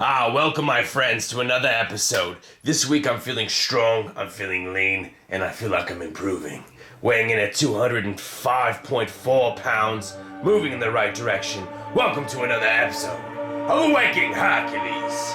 Welcome my friends to another episode. This week I'm feeling strong, I'm feeling lean, and I feel like I'm improving. Weighing in at 205.4 pounds, moving in the right direction. Welcome to another episode of Awakening Hercules.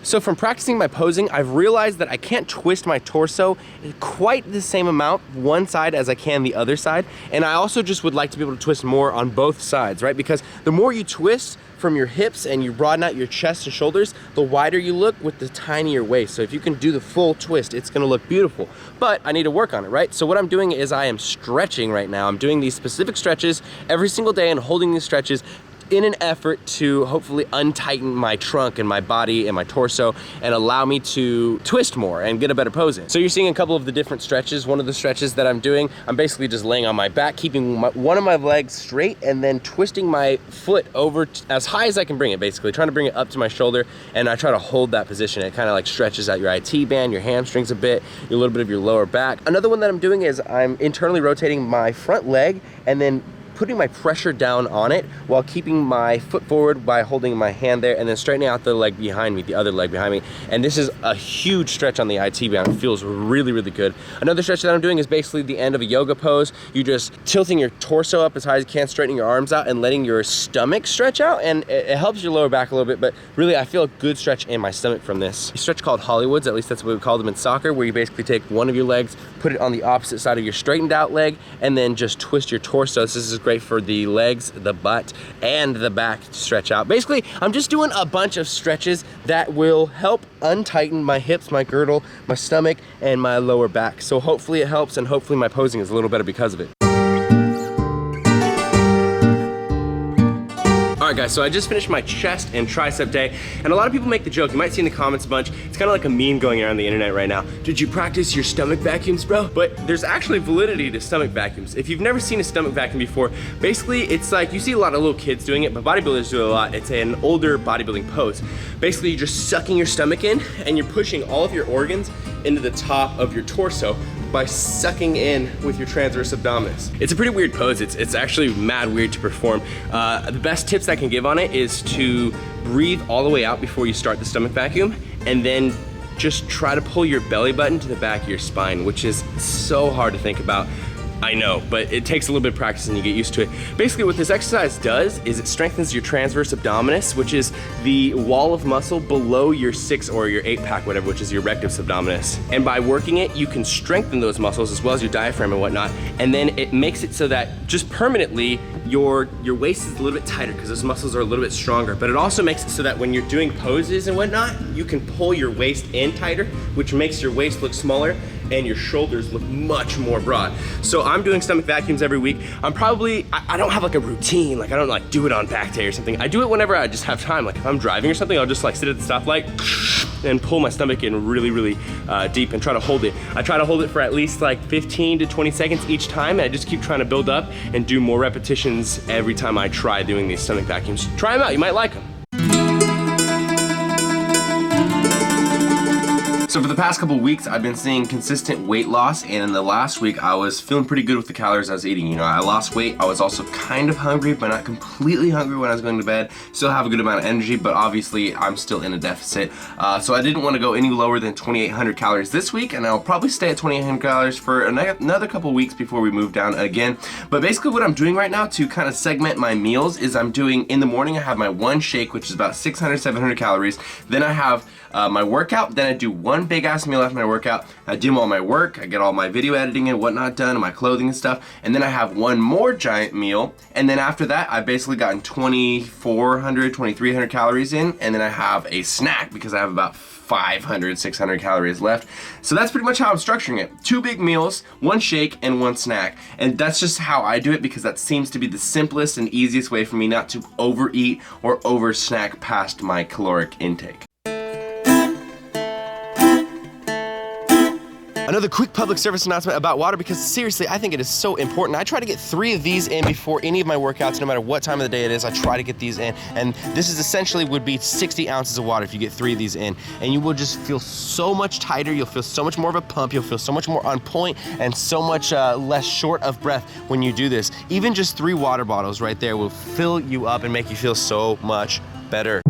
So from practicing my posing, I've realized that I can't twist my torso quite the same amount one side as I can the other side. And I also just would like to be able to twist more on both sides, right? Because the more you twist from your hips and you broaden out your chest and shoulders, the wider you look with the tinier waist. So if you can do the full twist, it's gonna look beautiful. But I need to work on it, right? So what I'm doing is I am stretching right now. I'm doing these specific stretches every single day and holding these stretches in an effort to hopefully untighten my trunk and my body and my torso and allow me to twist more and get a better pose in. So you're seeing a couple of the different stretches. One of the stretches that I'm doing, I'm basically just laying on my back, keeping one of my legs straight and then twisting my foot over as high as I can bring it, basically trying to bring it up to my shoulder, and I try to hold that position. It kind of like stretches out your IT band, your hamstrings a bit, a little bit of your lower back. Another one that I'm doing is I'm internally rotating my front leg and then putting my pressure down on it while keeping my foot forward by holding my hand there and then straightening out the leg behind me, the other leg behind me. And this is a huge stretch on the IT band. It feels really, really good. Another stretch that I'm doing is basically the end of a yoga pose. You're just tilting your torso up as high as you can, straightening your arms out and letting your stomach stretch out, and it helps your lower back a little bit, but really I feel a good stretch in my stomach from this. A stretch called Hollywoods, at least that's what we call them in soccer, where you basically take one of your legs, put it on the opposite side of your straightened out leg, and then just twist your torso. This is great for the legs, the butt, and the back to stretch out. Basically, I'm just doing a bunch of stretches that will help untighten my hips, my girdle, my stomach, and my lower back. So hopefully it helps, and hopefully my posing is a little better because of it. All right guys, so I just finished my chest and tricep day, and a lot of people make the joke, you might see in the comments a bunch, it's kind of like a meme going around the internet right now. Did you practice your stomach vacuums, bro? But there's actually validity to stomach vacuums. If you've never seen a stomach vacuum before, basically it's like, you see a lot of little kids doing it, but bodybuilders do it a lot. It's an older bodybuilding pose. Basically you're just sucking your stomach in, and you're pushing all of your organs into the top of your torso by sucking in with your transverse abdominis. It's a pretty weird pose. It's actually mad weird to perform. The best tips I can give on it is to breathe all the way out before you start the stomach vacuum, and then just try to pull your belly button to the back of your spine, which is so hard to think about. I know, but it takes a little bit of practice and you get used to it. Basically what this exercise does is it strengthens your transverse abdominis, which is the wall of muscle below your 6 or your 8 pack, whatever, which is your rectus abdominis. And by working it, you can strengthen those muscles as well as your diaphragm and whatnot. And then it makes it so that just permanently your waist is a little bit tighter because those muscles are a little bit stronger. But it also makes it so that when you're doing poses and whatnot, you can pull your waist in tighter, which makes your waist look smaller and your shoulders look much more broad. So I'm doing stomach vacuums every week. I don't have like a routine, like I don't like do it on back day or something. I do it whenever I just have time. Like if I'm driving or something, I'll just like sit at the stoplight and pull my stomach in really, really deep and try to hold it. I try to hold it for at least like 15 to 20 seconds each time, and I just keep trying to build up and do more repetitions every time I try doing these stomach vacuums. Try them out, you might like them. So for the past couple weeks, I've been seeing consistent weight loss, and in the last week, I was feeling pretty good with the calories I was eating. You know, I lost weight. I was also kind of hungry, but not completely hungry when I was going to bed. Still have a good amount of energy, but obviously I'm still in a deficit. So I didn't want to go any lower than 2,800 calories this week, and I'll probably stay at 2,800 calories for another couple weeks before we move down again. But basically what I'm doing right now to kind of segment my meals is I'm doing, in the morning, I have my one shake, which is about 600, 700 calories. Then I have my workout, then I do one big ass meal after my workout. I do all my work, I get all my video editing and whatnot done, and my clothing and stuff, and then I have one more giant meal, and then after that I've basically gotten 2,400, 2,300 calories in, and then I have a snack because I have about 500, 600 calories left. So that's pretty much how I'm structuring it. 2 big meals, 1 shake, and 1 snack. And that's just how I do it because that seems to be the simplest and easiest way for me not to overeat or over snack past my caloric intake. Another quick public service announcement about water, because seriously, I think it is so important. I try to get 3 of these in before any of my workouts, no matter what time of the day it is. I try to get these in, and this is essentially would be 60 ounces of water if you get 3 of these in, and you will just feel so much tighter. You'll feel so much more of a pump. You'll feel so much more on point and so much less short of breath when you do this. Even just 3 water bottles right there will fill you up and make you feel so much better.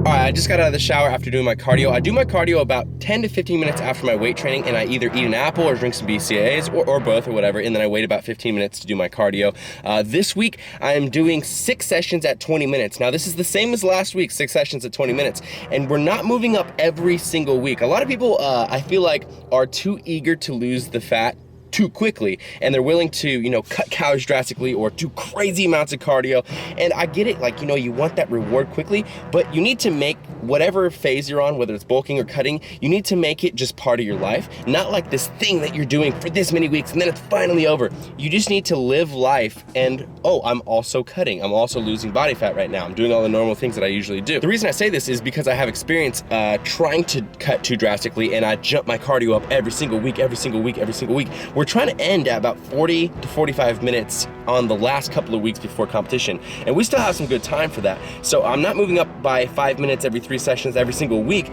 Alright, I just got out of the shower after doing my cardio. I do my cardio about 10 to 15 minutes after my weight training, and I either eat an apple or drink some BCAAs or both or whatever, and then I wait about 15 minutes to do my cardio. This week, I am doing 6 sessions at 20 minutes. Now, this is the same as last week, 6 sessions at 20 minutes, and we're not moving up every single week. A lot of people, I feel like, are too eager to lose the fat too quickly, and they're willing to, you know, cut calories drastically or do crazy amounts of cardio. And I get it, like, you know, you want that reward quickly, but you need to make whatever phase you're on, whether it's bulking or cutting, you need to make it just part of your life, not like this thing that you're doing for this many weeks and then it's finally over. You just need to live life, and oh, I'm also cutting, I'm also losing body fat right now, I'm doing all the normal things that I usually do. The reason I say this is because I have experience trying to cut too drastically, and I jump my cardio up every single week. We're trying to end at about 40 to 45 minutes on the last couple of weeks before competition, and we still have some good time for that. So I'm not moving up by 5 minutes every 3 sessions every single week.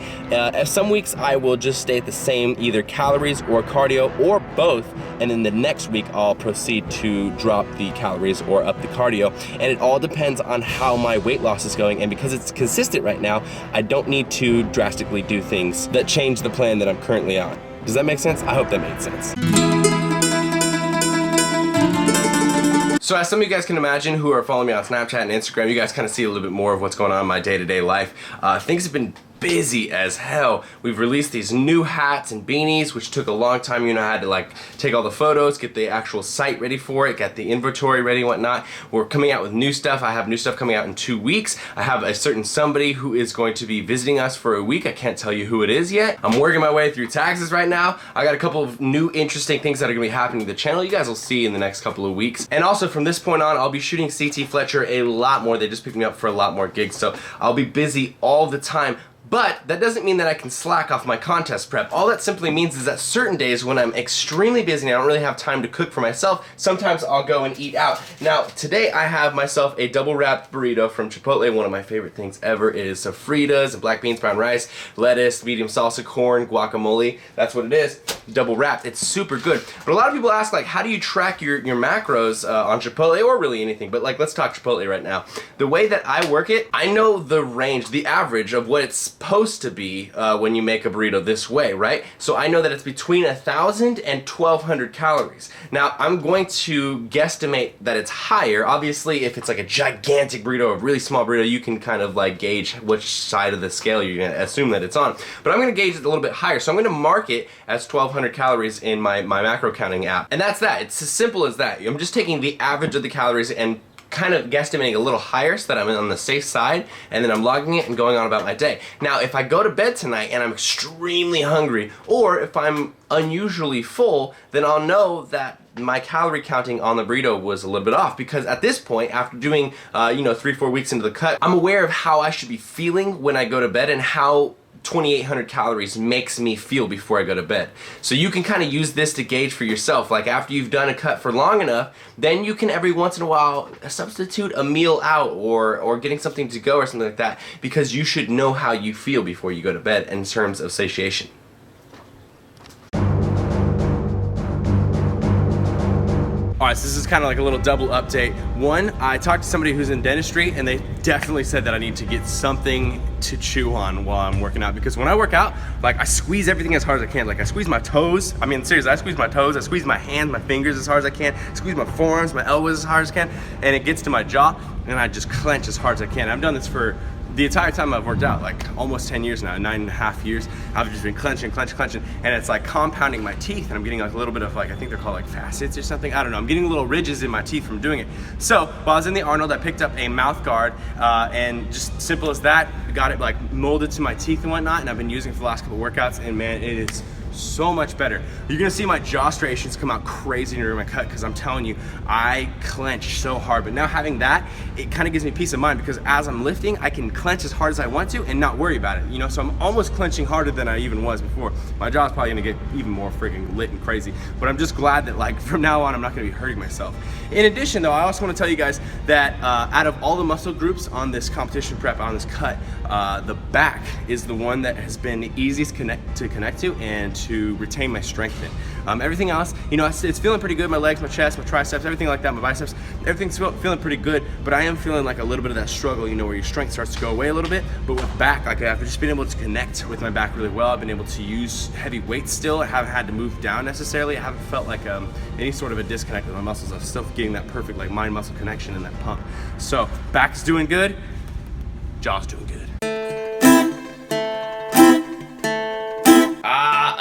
Some weeks I will just stay at the same either calories or cardio or both, and then the next week I'll proceed to drop the calories or up the cardio, and it all depends on how my weight loss is going. And because it's consistent right now, I don't need to drastically do things that change the plan that I'm currently on. Does that make sense? I hope that made sense. So as some of you guys can imagine who are following me on Snapchat and Instagram, you guys kind of see a little bit more of what's going on in my day-to-day life. Things have been busy as hell. We've released these new hats and beanies, which took a long time. You know, I had to like take all the photos, get the actual site ready for it, get the inventory ready and whatnot. We're coming out with new stuff. I have new stuff coming out in 2 weeks. I have a certain somebody who is going to be visiting us for a week. I can't tell you who it is yet. I'm working my way through taxes right now. I got a couple of new interesting things that are gonna be happening to the channel. You guys will see in the next couple of weeks. And also from this point on, I'll be shooting CT Fletcher a lot more. They just picked me up for a lot more gigs, so I'll be busy all the time. But that doesn't mean that I can slack off my contest prep. All that simply means is that certain days when I'm extremely busy and I don't really have time to cook for myself, sometimes I'll go and eat out. Now, today I have myself a double wrapped burrito from Chipotle. One of my favorite things ever. It is sofritas and black beans, brown rice, lettuce, medium salsa, corn, guacamole. That's what it is. Double wrapped. It's super good. But a lot of people ask, like, how do you track your macros on Chipotle, or really anything? But like, let's talk Chipotle right now. The way that I work it, I know the range, the average of what it's supposed to be when you make a burrito this way, right? So I know that it's between 1,000 and 1,200 calories. Now, I'm going to guesstimate that it's higher. Obviously, if it's like a gigantic burrito, a really small burrito, you can kind of like gauge which side of the scale you're gonna assume that it's on. But I'm gonna gauge it a little bit higher. So I'm gonna mark it as 1,200 calories in my macro counting app. And that's that. It's as simple as that. I'm just taking the average of the calories and kind of guesstimating a little higher so that I'm on the safe side, and then I'm logging it and going on about my day. Now, if I go to bed tonight and I'm extremely hungry, or if I'm unusually full, then I'll know that my calorie counting on the burrito was a little bit off, because at this point, after doing 3-4 weeks into the cut, I'm aware of how I should be feeling when I go to bed and how 2,800 calories makes me feel before I go to bed. So you can kind of use this to gauge for yourself. Like, after you've done a cut for long enough, then you can every once in a while substitute a meal out or getting something to go or something like that, because you should know how you feel before you go to bed in terms of satiation. Alright, so this is kind of like a little double update. One, I talked to somebody who's in dentistry, and they definitely said that I need to get something to chew on while I'm working out, because when I work out, like, I squeeze everything as hard as I can. Like, I squeeze my toes. I mean, seriously, I squeeze my toes, I squeeze my hands, my fingers as hard as I can, squeeze my forearms, my elbows as hard as I can, and it gets to my jaw, and I just clench as hard as I can. I've done this for the entire time I've worked out, like almost 10 years now, 9.5 years. I've just been clenching, and it's like compounding my teeth, and I'm getting like a little bit of, like, I think they're called like facets or something. I don't know. I'm getting little ridges in my teeth from doing it. So while I was in the Arnold, I picked up a mouth guard, and just simple as that, got it like molded to my teeth and whatnot, and I've been using it for the last couple workouts, and man, it is so much better. You're gonna see my jaw striations come out crazy during my cut because I'm telling you, I clench so hard. But now having that, it kind of gives me peace of mind because as I'm lifting, I can clench as hard as I want to and not worry about it, you know? So I'm almost clenching harder than I even was before. My jaw's probably gonna get even more freaking lit and crazy, but I'm just glad that like from now on, I'm not gonna be hurting myself. In addition though, I also wanna tell you guys that out of all the muscle groups on this competition prep, on this cut, the back is the one that has been easiest to connect to and to retain my strength in. Everything else, you know, it's feeling pretty good. My legs, my chest, my triceps, everything like that, my biceps, everything's feeling pretty good, but I am feeling like a little bit of that struggle, you know, where your strength starts to go away a little bit. But with back, like I've just been able to connect with my back really well. I've been able to use heavy weights still. I haven't had to move down necessarily. I haven't felt like any sort of a disconnect with my muscles. I'm still getting that perfect like mind muscle connection and that pump. So back's doing good, jaw's doing good.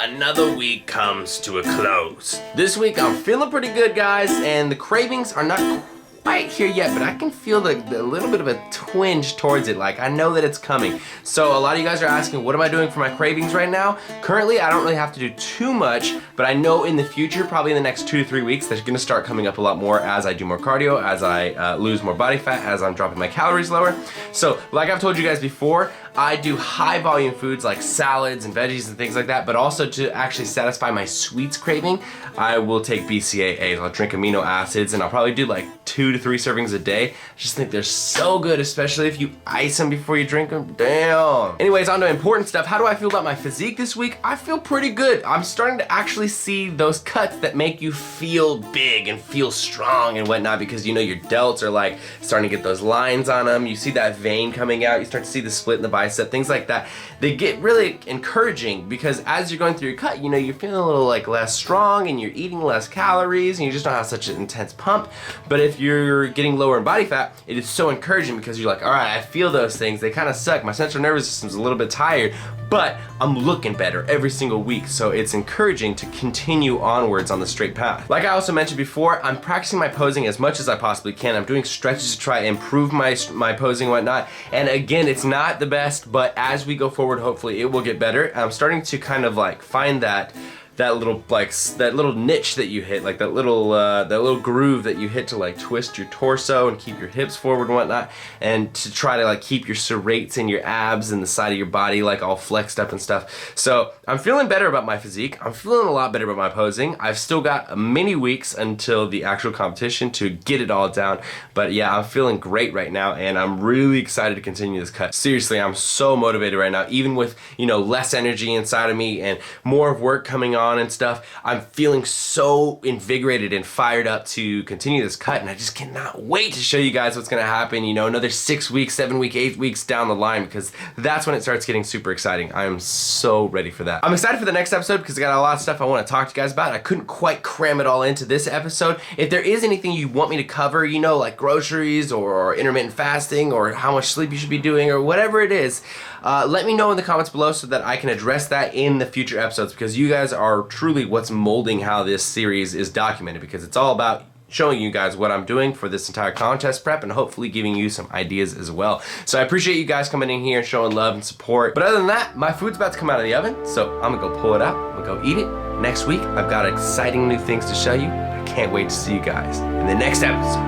Another week comes to a close. This week I'm feeling pretty good, guys, and the cravings are not quite here yet, but I can feel the little bit of a twinge towards it. Like I know that it's coming. So a lot of you guys are asking, what am I doing for my cravings right now? Currently, I don't really have to do too much, but I know in the future, probably in the next 2 to 3 weeks, they're gonna start coming up a lot more as I do more cardio, as I lose more body fat, as I'm dropping my calories lower. So like I've told you guys before, I do high volume foods like salads and veggies and things like that, but also to actually satisfy my sweets craving, I will take BCAAs. I'll drink amino acids and I'll probably do like 2 to 3 servings a day. I just think they're so good, especially if you ice them before you drink them. Damn. Anyways, on to important stuff. How do I feel about my physique this week? I feel pretty good. I'm starting to actually see those cuts that make you feel big and feel strong and whatnot because you know your delts are like starting to get those lines on them. You see that vein coming out. You start to see the split in the bicep, things like that. They get really encouraging because as you're going through your cut, you know, you're feeling a little like less strong and you're eating less calories and you just don't have such an intense pump. But if you're getting lower in body fat, it is so encouraging because you're like, all right, I feel those things. They kind of suck. My central nervous system's a little bit tired, but I'm looking better every single week. So it's encouraging to continue onwards on the straight path. Like I also mentioned before, I'm practicing my posing as much as I possibly can. I'm doing stretches to try and improve my posing and whatnot. And again, it's not the best, but as we go forward, hopefully it will get better. I'm starting to kind of like find that little niche that you hit, like that little groove that you hit to like twist your torso and keep your hips forward and whatnot, and to try to like keep your serrates and your abs and the side of your body like all flexed up and stuff. So I'm feeling better about my physique. I'm feeling a lot better about my posing. I've still got many weeks until the actual competition to get it all down, but yeah, I'm feeling great right now and I'm really excited to continue this cut. Seriously, I'm so motivated right now, even with, you know, less energy inside of me and more of work coming on and stuff. I'm feeling so invigorated and fired up to continue this cut, and I just cannot wait to show you guys what's gonna happen, you know, another 6 weeks, 7 weeks, 8 weeks down the line, because that's when it starts getting super exciting. I am so ready for that. I'm excited for the next episode because I got a lot of stuff I want to talk to you guys about. I couldn't quite cram it all into this episode. If there is anything you want me to cover, you know, like groceries or intermittent fasting or how much sleep you should be doing or whatever it is, let me know in the comments below so that I can address that in the future episodes, because you guys are truly what's molding how this series is documented, because it's all about showing you guys what I'm doing for this entire contest prep and hopefully giving you some ideas as well. So I appreciate you guys coming in here and showing love and support. But other than that, my food's about to come out of the oven, so I'm gonna go pull it out, I'm gonna go eat it. Next week, I've got exciting new things to show you. I can't wait to see you guys in the next episode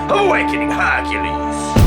of Awakening Hercules.